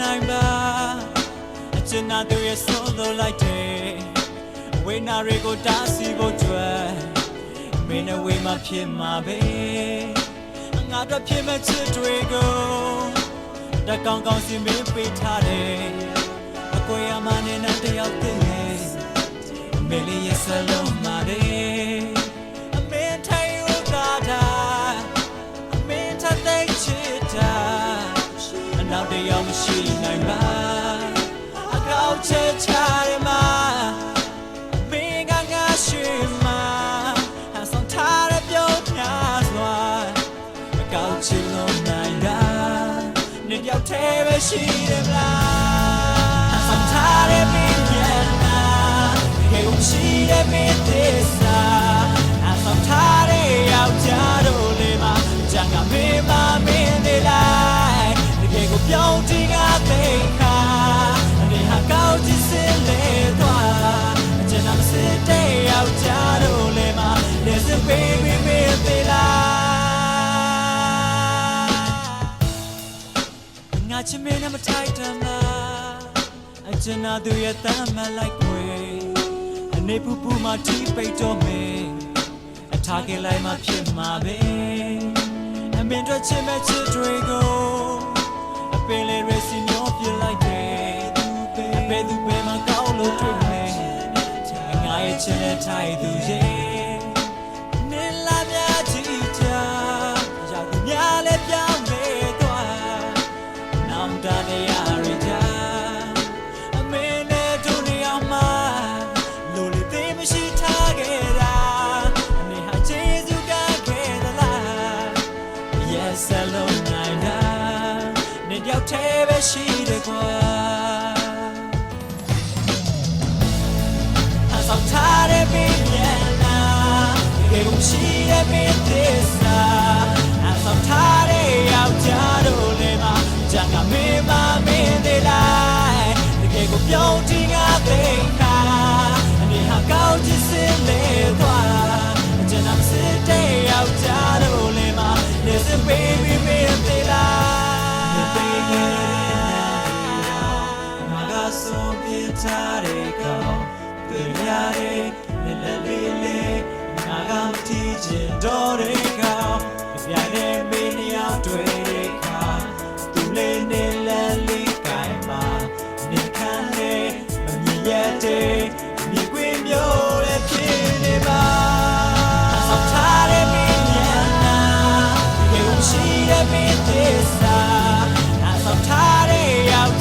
နိုင်ပါအချင်နာသူရဲ့ဆုံးလို့လိုက်တယ်ဝိနာတွေကိုတားဆီးဖို့ကြွယ်မင်းနဲ့ဝေးမှဖြစ်မှာပဲငါတို့ဖြစ်မဲ့ချစ်တွေကိုတကောင်းကောင်းစီမင်းပေးထားတယ်အကွေရမနဲ့တယောက်တည်းနဲ့မင်းလေးရဲ့စလုံးမှာတယ်အမင်းထိုင်ဦးတာအမင်းထတဲ့ချစ်တာအနောက်တယောက်မရှိနိုင်ပါအကောက်ချက်ချရမှာမင်းကငါရှိမှာအဆောင်ထားတဲ့ပြုံးများစွာအကောက်ချလို့နိုင်တာနေပြောက်သေးပဲရှိတယ်မလားအဆောင်ထားတဲ့မင်းရဲ့နာခေုံရှိတဲ့မင်းသစ္စာအဆောင်ထားတဲ့ယောက်ျားတို့လေးမှာကြံကမင်းမမင်းနေလိုက်တကယ်ကိုပြောင်းတင်ကသိခါအနေဟာကောက်ကြည့်စင်လေသွားအကျဉ်းနာစစ်တဲ့ယောက်ျားတို့လေးမှာ Listen baby မင်းသေးလားငါချစ်မင်းနဲ့မထိုက်တမ်းလားအကျဉ်းနာသူရဲ့တမ်းမှလိုက်ွယ်အနေပူပူမှတီးပိတ်တော့မယ်အထားကလေးမှဖြစ်မှာပဲအမင်းတို့ချစ်မဲ့ချစ်တွေကိုအပင်လေးရစီမျောပြလိုက်တယ်အပေသူပဲမကောင်းလို့တွေ့မယ်ငါရဲ့ချစ်တဲ့ထိုက်သူရဲ့နေလာမြချီချာရောက်သူများလဲပြောင်းနေသွားနမ်တာနေရရကြအမင်းနဲ့တို့နေအောင်မလို့လေသိမရှိထားခဲ့တာအနေဟာကျေးဇူးကခဲ့သလား Yes alone night နေပြောက်သေးပဲရှိတယ်ကွာအဆောင်ထားတဲ့မင်းရဲ့နာခေုံရှိတဲ့မင်းသစ္စာအဆောင်ထားတဲ့ယောက်ျားတို့လေးမှာကြံကမင်းမမင်းသေးလိုက်တကယ်ကိုပြောင်းတင်ကသိခါအနေဟာကောက်ကြည့်စင်လေသွားအကျဉ်းနာစစ်တဲ့ယောက်ျားတို့လေးမှာ Listen baby မင်းသေးလားငါကဆုံးပြထားတဲ့ကောင်းတွေ့ရတယ်လေလေလေးငါကမထီးချင်တော့တဲ့ကောင်းပြရတဲ့မင်းရောက်တွေ့တဲ့ခါသူလေးနဲ့လဲလေးကိုင်မှာနေခံနေမမြင်ရတဲ့မြေကွင်းမျိုးလည်းဖြစ်နေပါအဆောင်ထားတဲ့မင်းရဲ့နာဒီကိုရှိတဲ့မင်းသစ္စာအဆောင်ထားတဲ့ယောက်